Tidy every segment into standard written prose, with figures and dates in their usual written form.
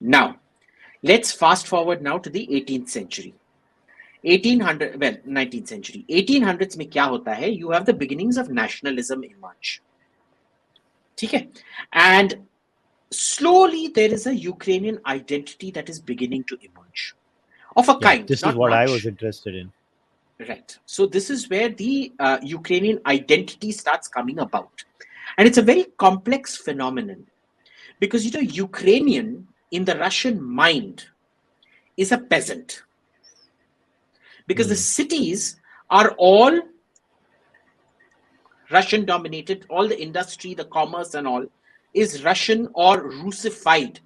Now, let's fast forward now to the 18th century. 19th century. 1800s में क्या होता है? You have the beginnings of nationalism emerge. ठीक है? And slowly there is a Ukrainian identity that is beginning to emerge. Of a kind. This is what I was interested in. Right. So this is where the Ukrainian identity starts coming about. And it's a very complex phenomenon. Because, Ukrainian in the Russian mind is a peasant. Because the cities are all Russian dominated, all the industry, the commerce and all is Russian or Russified.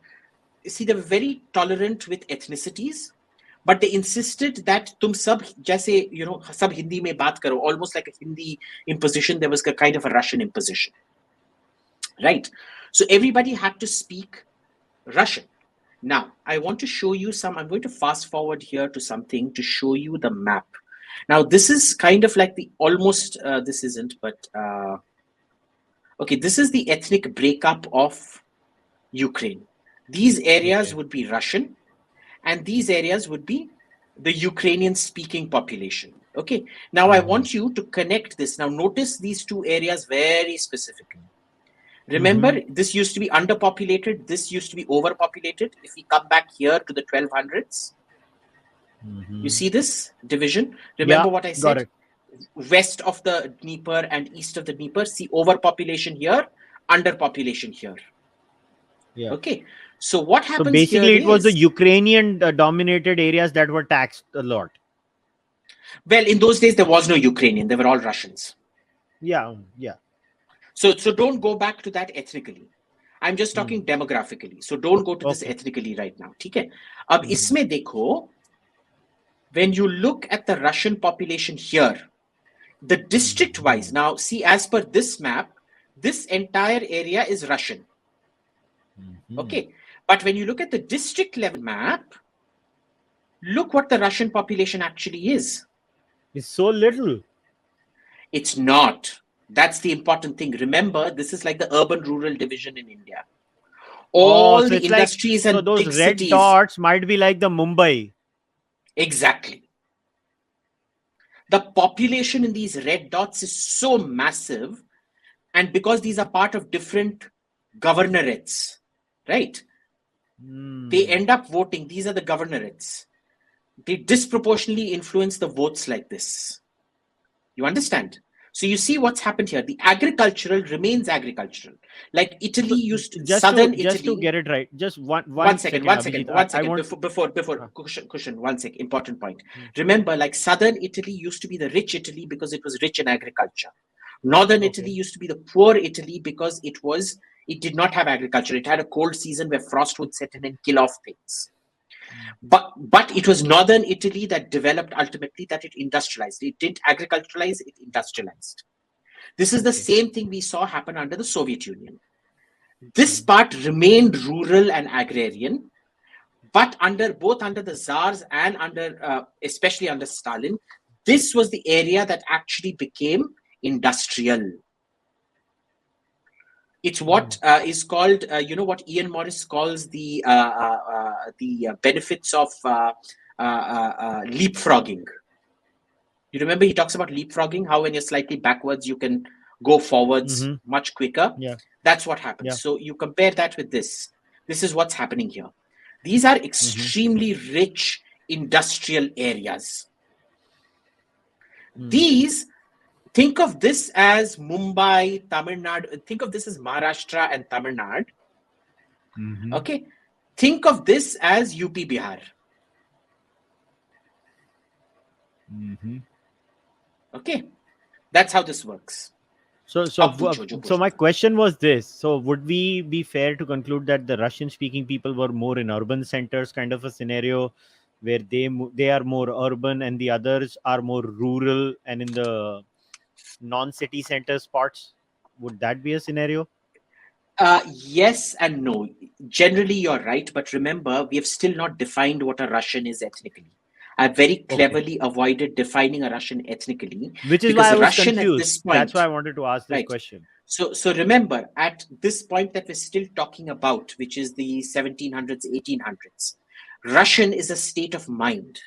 You see, they were very tolerant with ethnicities, but they insisted that tum sab jaise, sab Hindi mein baat karo, almost like a Hindi imposition. There was a kind of a Russian imposition. Right? So everybody had to speak Russian. Now, I want to show you I'm going to fast forward here to something to show you the map. Now, this is kind of like this isn't, but, okay, this is the ethnic breakup of Ukraine. These areas would be Russian, and these areas would be the Ukrainian speaking population. Okay, now I want you to connect this. Now, notice these two areas very specifically. Remember, this used to be underpopulated. This used to be overpopulated. If we come back here to the 1200s, you see this division? Remember what I said? Got it. West of the Dnieper and east of the Dnieper. See overpopulation here, underpopulation here. Yeah. Okay. So what happens? So basically, it was the Ukrainian dominated areas that were taxed a lot. Well, in those days, there was no Ukrainian. They were all Russians. Yeah. So don't go back to that ethnically. I'm just talking demographically. So don't go to this ethnically right now. Okay. Ab isme dekho, when you look at the Russian population here, the district wise, now see, as per this map, this entire area is Russian. Okay. But when you look at the district level map, look what the Russian population actually is. It's so little. It's not. That's the important thing. Remember, this is like the urban-rural division in India. All the industries and those big red cities, dots might be like the Mumbai. Exactly. The population in these red dots is so massive, and because these are part of different governorates, right? They end up voting. These are the governorates. They disproportionately influence the votes like this. You understand? So you see what's happened here. The agricultural remains agricultural. Like Italy used to, southern Italy. Just to get it right, just one second. Before Kushal, 1 second, important point. Remember, like southern Italy used to be the rich Italy because it was rich in agriculture. Northern Italy used to be the poor Italy because it did not have agriculture. It had a cold season where frost would set in and kill off things. But it was northern Italy that developed ultimately, that it industrialized. It didn't agriculturalize, it industrialized. This is the same thing we saw happen under the Soviet Union. This part remained rural and agrarian, but both under the Tsars and especially under Stalin, this was the area that actually became industrial. It's what is called, what Ian Morris calls the benefits of leapfrogging. You remember he talks about leapfrogging, how when you're slightly backwards, you can go forwards much quicker. Yeah. That's what happens. Yeah. So you compare that with this. This is what's happening here. These are extremely rich industrial areas. These, think of this as Mumbai, Tamil Nadu. Think of this as Maharashtra and Tamil Nadu. Okay. Think of this as UP, Bihar. Okay. That's how this works. So my question was this. So would we be fair to conclude that the Russian-speaking people were more in urban centers, kind of a scenario where they are more urban and the others are more rural and in the non-city center spots? Would that be a scenario? Yes and no. Generally, you're right. But remember, we have still not defined what a Russian is ethnically. I very cleverly avoided defining a Russian ethnically. Which is why I was confused. At this point, that's why I wanted to ask this question. So remember, at this point that we're still talking about, which is the 1700s, 1800s, Russian is a state of mind.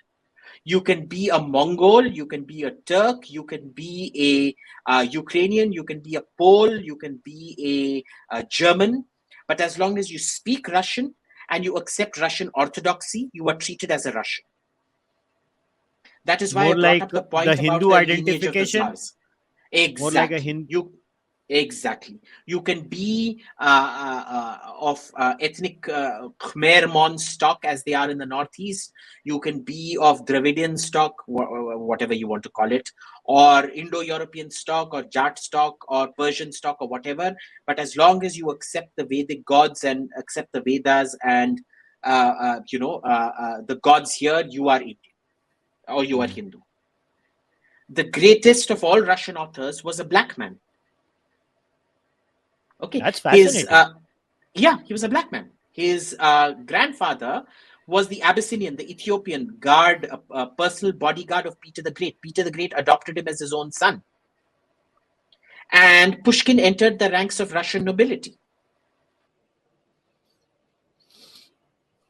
You can be a Mongol, you can be a Turk, you can be a Ukrainian, you can be a Pole, you can be a German, but as long as you speak Russian and you accept Russian orthodoxy, you are treated as a Russian. That is why more I brought like up the point the about Hindu the identification. lineage of the Tsars. Exactly. More like a Hindu. Exactly. You can be of ethnic Khmer Mon stock, as they are in the Northeast. You can be of Dravidian stock, whatever you want to call it, or Indo-European stock, or Jat stock, or Persian stock, or whatever. But as long as you accept the Vedic gods and accept the Vedas and the gods here, you are Indian or you are Hindu. The greatest of all Russian authors was a black man. Okay, that's fascinating. He was a black man. His grandfather was the Abyssinian, the Ethiopian guard, personal bodyguard of Peter the Great. Peter the Great adopted him as his own son. And Pushkin entered the ranks of Russian nobility.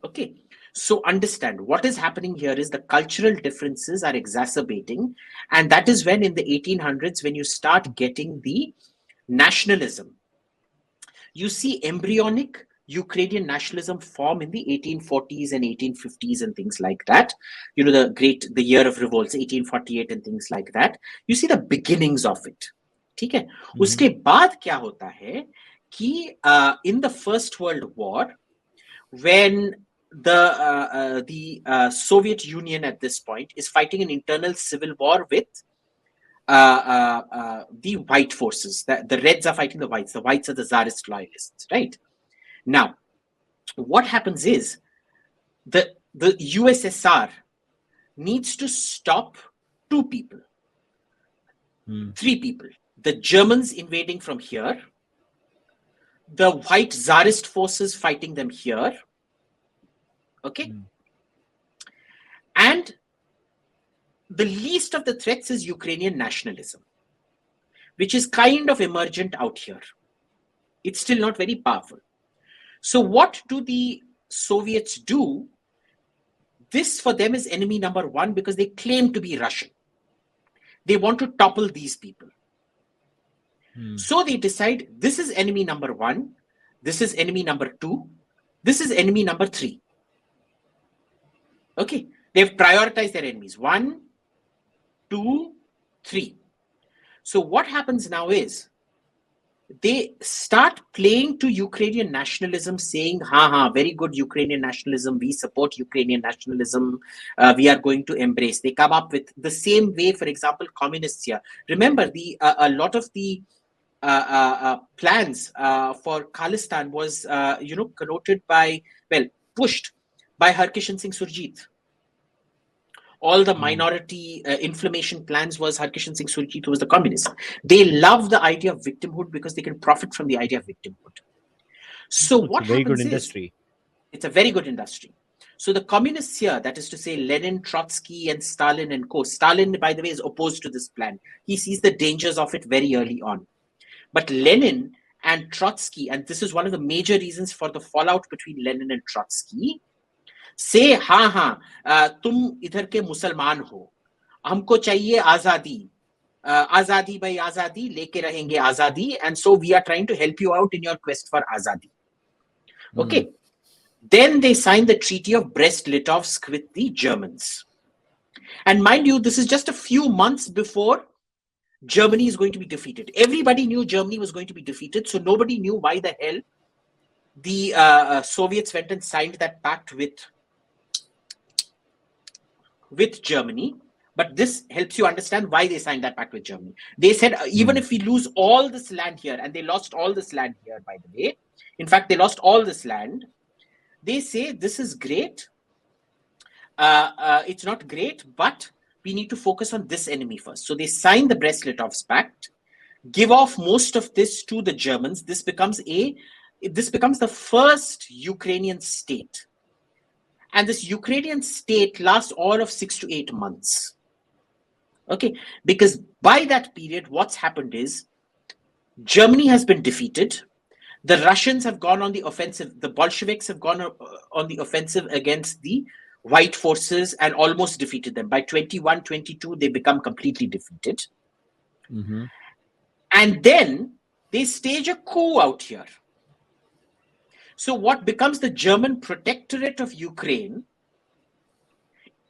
Okay, so understand what is happening here is the cultural differences are exacerbating. And that is when in the 1800s, when you start getting the nationalism, you see embryonic Ukrainian nationalism form in the 1840s and 1850s and things like that. The year of revolts, 1848 and things like that. You see the beginnings of it. ठीक है? उसके बाद क्या होता है कि in the First World War, when the Soviet Union at this point is fighting an internal civil war with the white forces. The Reds are fighting the Whites. The Whites are the Tsarist loyalists, right? Now, what happens is the USSR needs to stop two people, three people. The Germans invading from here, the white Tsarist forces fighting them here, okay? And the least of the threats is Ukrainian nationalism, which is kind of emergent out here. It's still not very powerful. So what do the Soviets do? This for them is enemy number one because they claim to be Russian. They want to topple these people. So they decide this is enemy number one, this is enemy number two, this is enemy number three. Okay, they've prioritized their enemies. 1, 2, 3. So what happens now is they start playing to Ukrainian nationalism, saying, very good Ukrainian nationalism, we support Ukrainian nationalism, we are going to embrace. They come up with the same way, for example, communists here. Remember, a lot of the plans for Khalistan was, pushed by Harkishan Singh Surjit. All the minority inflammation plans was Harkishan Singh Surjit, who was the communist. They love the idea of victimhood because they can profit from the idea of victimhood. So what happens is, very good industry. It's a very good industry. So the communists here, that is to say Lenin, Trotsky and Stalin and co. Stalin, by the way, is opposed to this plan. He sees the dangers of it very early on. But Lenin and Trotsky, and this is one of the major reasons for the fallout between Lenin and Trotsky, say तुम इधर के मुसलमान हो, हमको चाहिए आजादी, आजादी भाई आजादी, लेके रहेंगे आजादी, and so we are trying to help you out in your quest for आजादी. Okay, then they signed the Treaty of Brest-Litovsk with the Germans, and mind you, this is just a few months before Germany is going to be defeated. Everybody knew Germany was going to be defeated, so nobody knew why the hell the Soviets went and signed that pact with Germany. But this helps you understand why they signed that pact with Germany. They said, even if we lose all this land here, and they lost all this land here, by the way. In fact, they lost all this land. They say, this is great. It's not great, but we need to focus on this enemy first. So they sign the Brest-Litovsk Pact, give off most of this to the Germans. This becomes the first Ukrainian state. And this Ukrainian state lasts all of 6 to 8 months. Okay, because by that period, what's happened is Germany has been defeated. The Russians have gone on the offensive. The Bolsheviks have gone on the offensive against the white forces and almost defeated them. By 21, 22, they become completely defeated. Mm-hmm. And then they stage a coup out here. So what becomes the German protectorate of Ukraine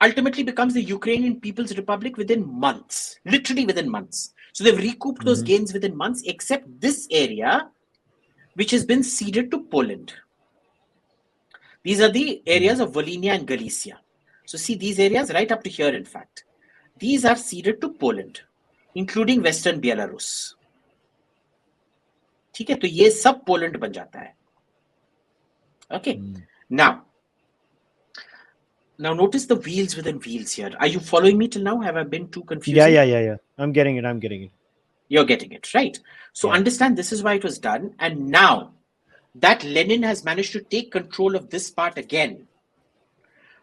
ultimately becomes the Ukrainian People's Republic within months, literally within months. So they've recouped those gains within months, except this area, which has been ceded to Poland. These are the areas of Volhynia and Galicia. So see these areas right up to here, in fact. These are ceded to Poland, including Western Belarus. ठीक है, तो ये सब Poland बन जाता है. Okay. Now notice the wheels within wheels here. Are you following me till now? Have I been too confusing? Yeah. I'm getting it. You're getting it, right? So understand this is why it was done. And now that Lenin has managed to take control of this part again.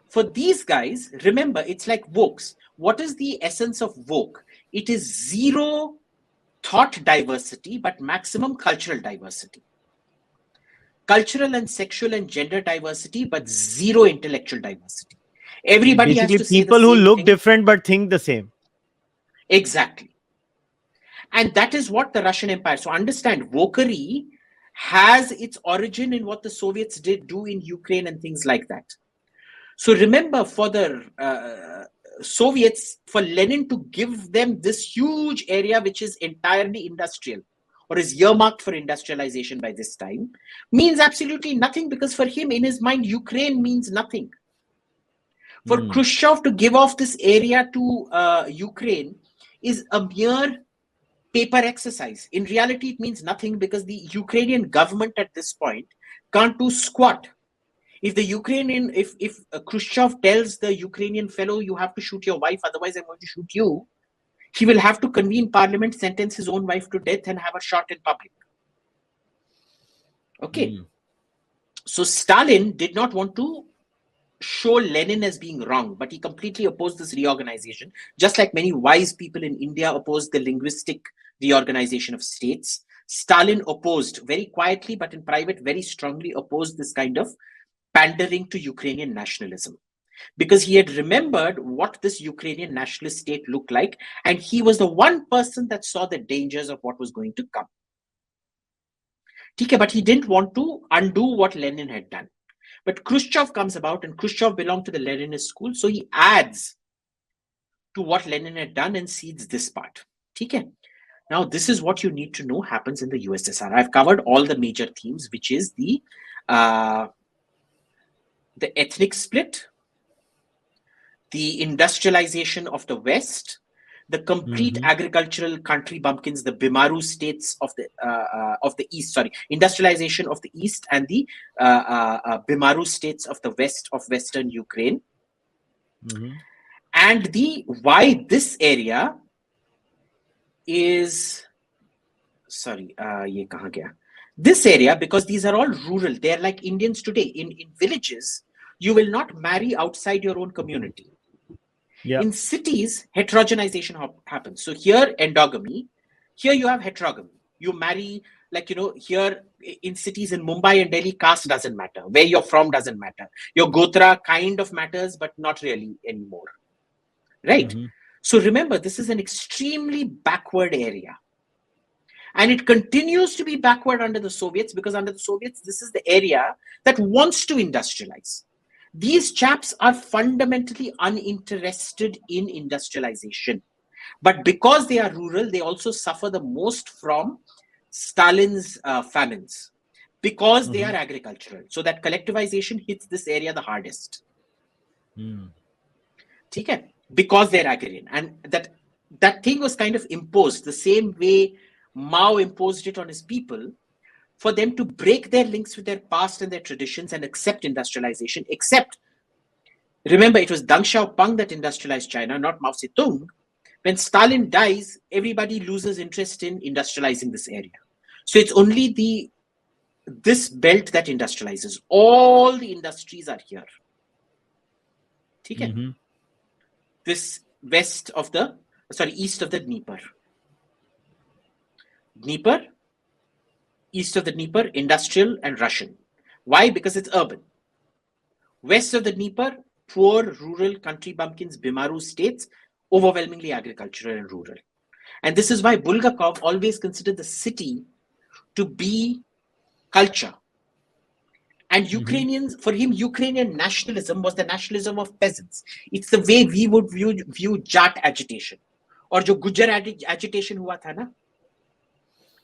For these guys, remember, it's like Vokes. What is the essence of Vogue? It is zero thought diversity, but maximum cultural diversity. Cultural and sexual and gender diversity, but zero intellectual diversity. Everybody basically has to people say the who same look thing. Different but think the same. Exactly. And that is what the Russian Empire. So understand, Vokery has its origin in what the Soviets did do in Ukraine and things like that. So remember, for the Soviets, for Lenin to give them this huge area which is entirely industrial or is earmarked for industrialization by this time means absolutely nothing, because for him, in his mind, Ukraine means nothing. For Khrushchev to give off this area to Ukraine is a mere paper exercise. In reality, it means nothing, because the Ukrainian government at this point can't do squat. If the Ukrainian, if Khrushchev tells the Ukrainian fellow, you have to shoot your wife, otherwise I'm going to shoot you, he will have to convene parliament, sentence his own wife to death, and have her shot in public. Okay. So Stalin did not want to show Lenin as being wrong, but he completely opposed this reorganization, just like many wise people in India opposed the linguistic reorganization of states. Stalin opposed very quietly, but in private, very strongly opposed this kind of pandering to Ukrainian nationalism, because he had remembered what this Ukrainian nationalist state looked like, and he was the one person that saw the dangers of what was going to come. Okay, but he didn't want to undo what Lenin had done. But Khrushchev comes about, and Khrushchev belonged to the Leninist school, so he adds to what Lenin had done and cedes this part. Okay. Now, this is what you need to know happens in the USSR. I've covered all the major themes, which is the ethnic split, the industrialization of the West, the complete agricultural country bumpkins, the Bimaru states of the East, industrialization of the East, and the Bimaru states of the West of Western Ukraine, and the why this area is this area, because these are all rural. They're like Indians today. In villages, you will not marry outside your own community. Yeah. In cities, heterogenization happens. So here, endogamy. Here you have heterogamy. You marry, like, here in cities in Mumbai and Delhi, caste doesn't matter. Where you're from doesn't matter. Your gotra kind of matters, but not really anymore. Right? So remember, this is an extremely backward area. And it continues to be backward under the Soviets, because under the Soviets, this is the area that wants to industrialize. These chaps are fundamentally uninterested in industrialization. But because they are rural, they also suffer the most from Stalin's famines, because they are agricultural. So that collectivization hits this area the hardest. Okay? Because they're agrarian. And that thing was kind of imposed the same way Mao imposed it on his people, for them to break their links with their past and their traditions and accept industrialization. Except, remember, it was Deng Xiaoping that industrialized China, not Mao Zedong. When Stalin dies, everybody loses interest in industrializing this area. So it's only this belt that industrializes. All the industries are here. Okay? This east of the Dnieper. Dnieper, East of the Dnieper, industrial and Russian. Why? Because it's urban. West of the Dnieper, poor rural country bumpkins, Bimaru states, overwhelmingly agricultural and rural. And this is why Bulgakov always considered the city to be culture. And Ukrainians, for him, Ukrainian nationalism was the nationalism of peasants. It's the way we would view Jat agitation. Or jo Gujar agitation hua tha na?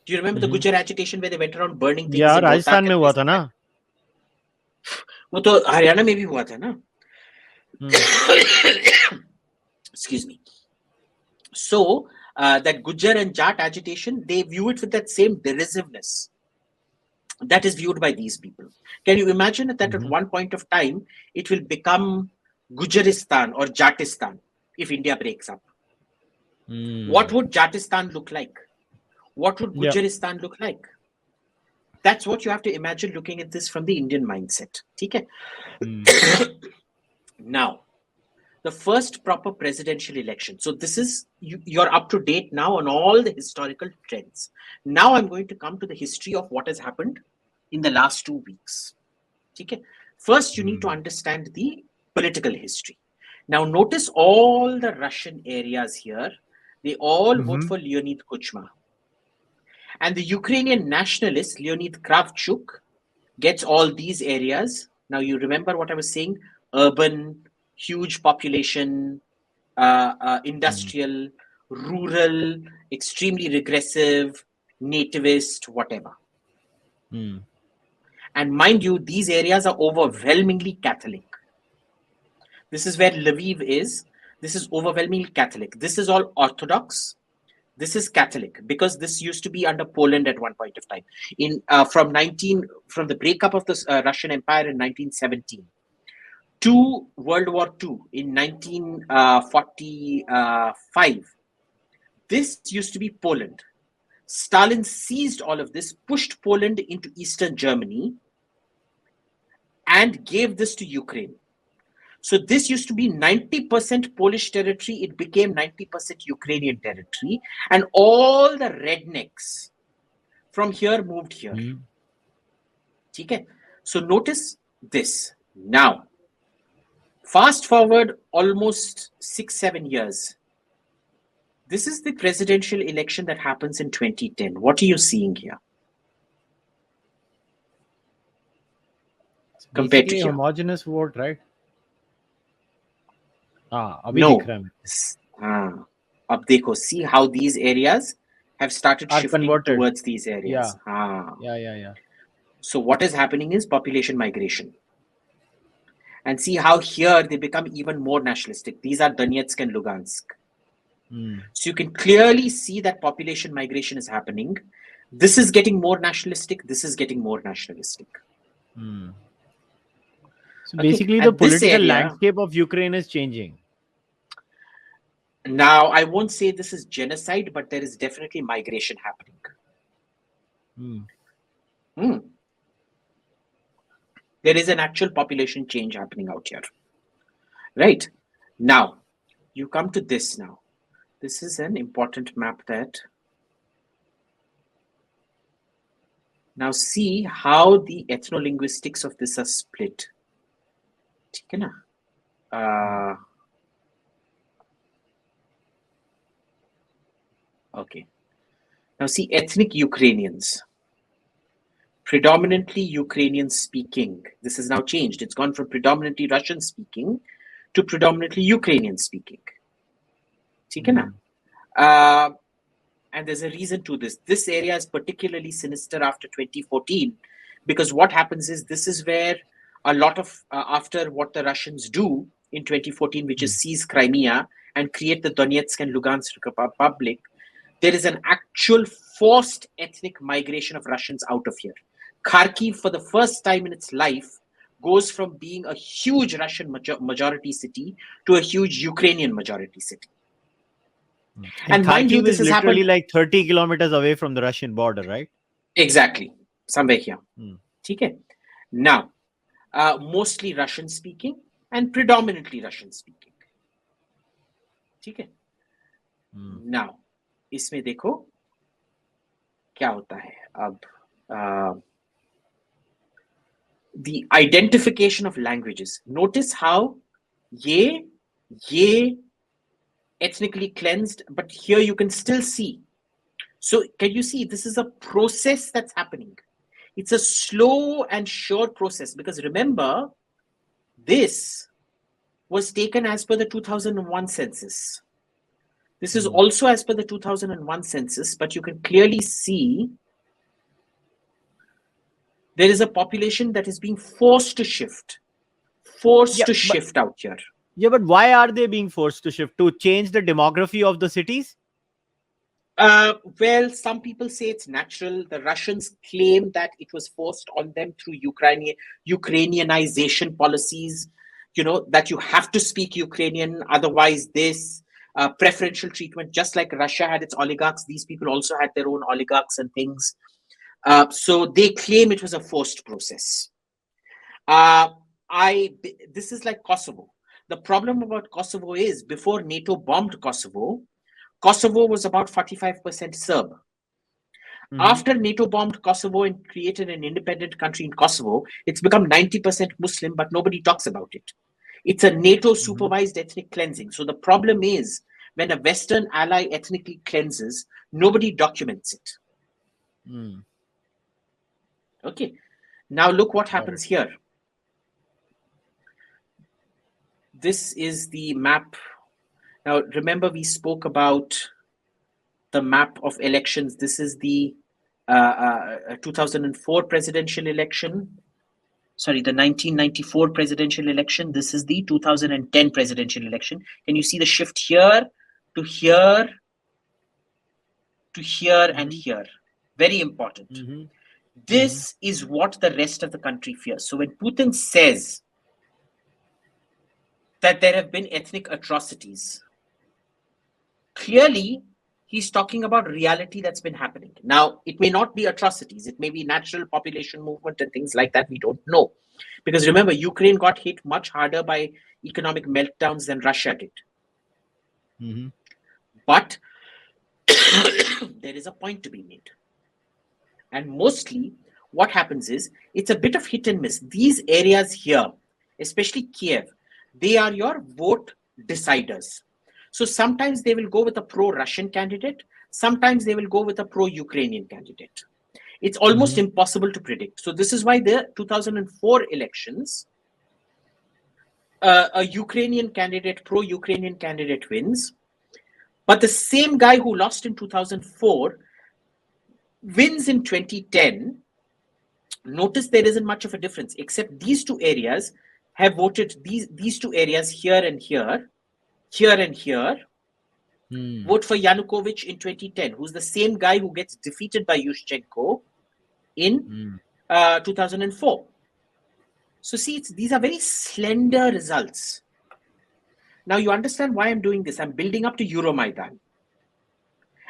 Do you remember the Gujar agitation where they went around burning things? Yeah, Rajasthan mein hua tha na. वो तो हरियाणा में भी हुआ था ना. Excuse me. So that Gujar and Jat agitation, they view it with that same derisiveness that is viewed by these people. Can you imagine that at one point of time it will become Gujaristan or Jatistan if India breaks up? What would Jatistan look like? What would Gujaristan look like? That's what you have to imagine looking at this from the Indian mindset. Okay? Now, the first proper presidential election. So this is, you're up to date now on all the historical trends. Now I'm going to come to the history of what has happened in the last 2 weeks. Okay? First, you need to understand the political history. Now, notice all the Russian areas here. They all vote for Leonid Kuchma. And the Ukrainian nationalist, Leonid Kravchuk, gets all these areas. Now, you remember what I was saying? Urban, huge population, industrial, rural, extremely regressive, nativist, whatever. And mind you, these areas are overwhelmingly Catholic. This is where Lviv is. This is overwhelmingly Catholic. This is all Orthodox. This is Catholic, because this used to be under Poland at one point of time. From the breakup of the Russian Empire in 1917 to World War II in 1945, this used to be Poland. Stalin seized all of this, pushed Poland into Eastern Germany, and gave this to Ukraine. So this used to be 90% Polish territory. It became 90% Ukrainian territory. And all the rednecks from here moved here. Okay? So notice this. Now, fast forward almost 6-7 years. This is the presidential election that happens in 2010. What are you seeing here? Compared to here. Homogeneous vote, right? No. Ab dekho, see how these areas have started shifting towards these areas. Yeah. So what is happening is population migration. And see how here they become even more nationalistic. These are Donetsk and Lugansk. So you can clearly see that population migration is happening. This is getting more nationalistic. This is getting more nationalistic. So basically, the political landscape of Ukraine is changing. Now, I won't say this is genocide, but there is definitely migration happening. There is an actual population change happening out here. Right? Now, you come to this now. This is an important map that... Now see how the ethno-linguistics of this are split. Okay. Now see ethnic Ukrainians. Predominantly Ukrainian speaking. This has now changed. It's gone from predominantly Russian speaking to predominantly Ukrainian speaking. And there's a reason to this. This area is particularly sinister after 2014, because what happens is this is where a lot of, after what the Russians do in 2014, which is seize Crimea and create the Donetsk and Lugansk Republic, there is an actual forced ethnic migration of Russians out of here. Kharkiv, for the first time in its life, goes from being a huge Russian majority city to a huge Ukrainian majority city. And mind you, this is literally like 30 kilometers away from the Russian border, right? Exactly. Somewhere here. Okay. Now, mostly Russian speaking and predominantly Russian speaking. Okay. Now, इसमें देखो क्या होता है अब. the identification of languages. Notice how ye ethnically cleansed, but here you can still see. So can you see this is a process that's happening? It's a slow and sure process, because remember, this was taken as per the 2001 census. This is also as per the 2001 census, but you can clearly see there is a population that is being forced to shift out here. Yeah, but why are they being forced to shift? To change the demography of the cities? Well, some people say it's natural. The Russians claim that it was forced on them through Ukrainianization policies, that you have to speak Ukrainian, otherwise this preferential treatment, just like Russia had its oligarchs, these people also had their own oligarchs and things. So they claim it was a forced process. This is like Kosovo. The problem about Kosovo is, before NATO bombed Kosovo was about 45% Serb. After NATO bombed Kosovo and created an independent country in Kosovo, it's become 90% Muslim, but nobody talks about it. It's a NATO supervised ethnic cleansing. So the problem is, when a Western ally ethnically cleanses, nobody documents it. Okay. Now look what happens here. This is the map. Now, remember, we spoke about the map of elections. This is the 2004 presidential election. Sorry, the 1994 presidential election. This is the 2010 presidential election. Can you see the shift here to here to here and here? Very important. This is what the rest of the country fears. So when Putin says that there have been ethnic atrocities, clearly he's talking about reality that's been happening. Now, it may not be atrocities. It may be natural population movement and things like that. We don't know. Because remember, Ukraine got hit much harder by economic meltdowns than Russia did. But there is a point to be made. And mostly what happens is, it's a bit of hit and miss. These areas here, especially Kiev, they are your vote deciders. So sometimes they will go with a pro-Russian candidate. Sometimes they will go with a pro-Ukrainian candidate. It's almost impossible to predict. So this is why the 2004 elections, a Ukrainian candidate, pro-Ukrainian candidate wins. But the same guy who lost in 2004 wins in 2010. Notice there isn't much of a difference, except these two areas have voted, these two areas here and here, vote for Yanukovych in 2010, who's the same guy who gets defeated by Yushchenko in 2004. So see, these are very slender results. Now you understand why I'm doing this. I'm building up to Euromaidan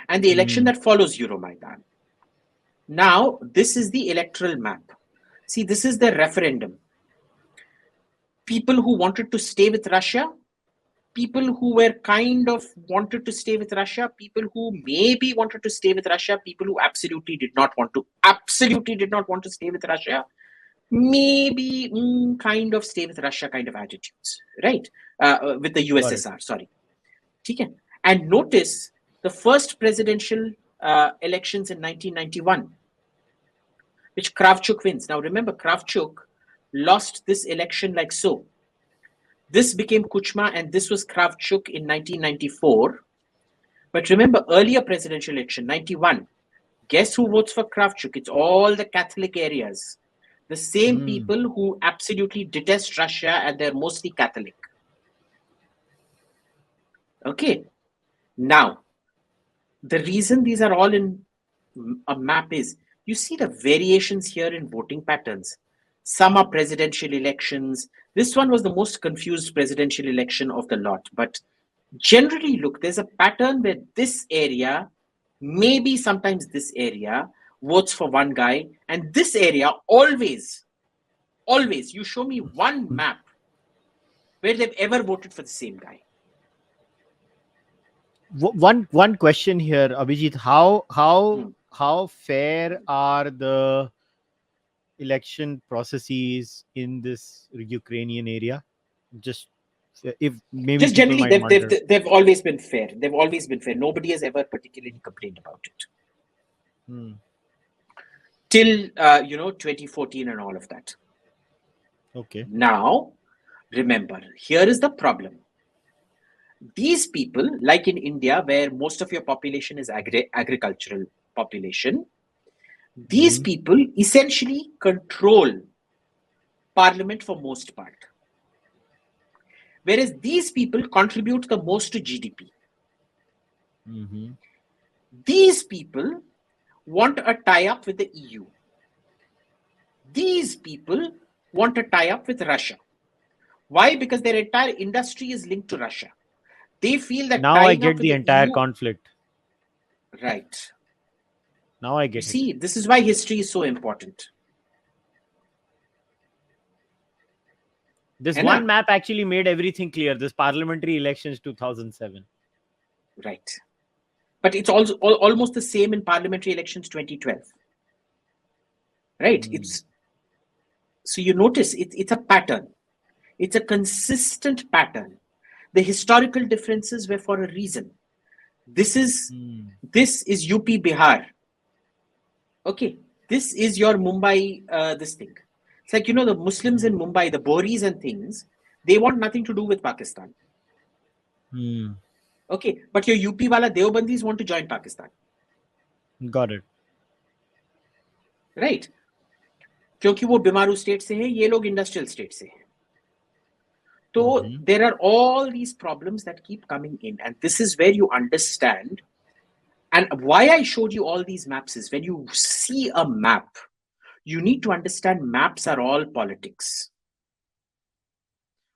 and the election that follows Euromaidan. Now, this is the electoral map. See, this is the referendum. People who wanted to stay with Russia, people who were kind of wanted to stay with Russia, people who maybe wanted to stay with Russia, people who absolutely did not want to stay with Russia, maybe kind of stay with Russia kind of attitudes, right? With the USSR, sorry. Okay. And notice the first presidential elections in 1991, which Kravchuk wins. Now remember, Kravchuk lost this election like so. This became Kuchma and this was Kravchuk in 1994. But remember, earlier presidential election, 91, guess who votes for Kravchuk? It's all the Catholic areas. The same people who absolutely detest Russia and they're mostly Catholic. Okay. Now, the reason these are all in a map is, you see the variations here in voting patterns. Some are presidential elections. This one was the most confused presidential election of the lot. But generally, look, there's a pattern where this area, maybe sometimes this area, votes for one guy. And this area always, you show me one map where they've ever voted for the same guy. One question here, Abhijit. How how fair are the election processes in this Ukrainian area? Just if maybe Just people generally, might wonder. they've always been fair. They've always been fair. Nobody has ever particularly complained about it. Till 2014 and all of that. Okay. Now, remember, here is the problem. These people, like in India, where most of your population is agricultural population, these people essentially control parliament for most part. Whereas these people contribute the most to GDP. These people want a tie-up with the EU. These people want a tie-up with Russia. Why? Because their entire industry is linked to Russia. They feel that now I get the entire EU, conflict. Right. Now I get See, this is why history is so important. This one map actually made everything clear. This parliamentary elections 2007. Right. But it's also almost the same in parliamentary elections 2012. Right. So you notice it's a pattern. It's a consistent pattern. The historical differences were for a reason. This is UP Bihar. Okay. This is your Mumbai, this thing. It's like, the Muslims in Mumbai, the Boris and things, they want nothing to do with Pakistan. Okay. But your UP wala Deobandis want to join Pakistan. Got it. Right. क्योंकि वो बिमारू state से हैं, ये लोग industrial state से हैं. So there are all these problems that keep coming in, and this is where you understand. And why I showed you all these maps is when you see a map, you need to understand maps are all politics.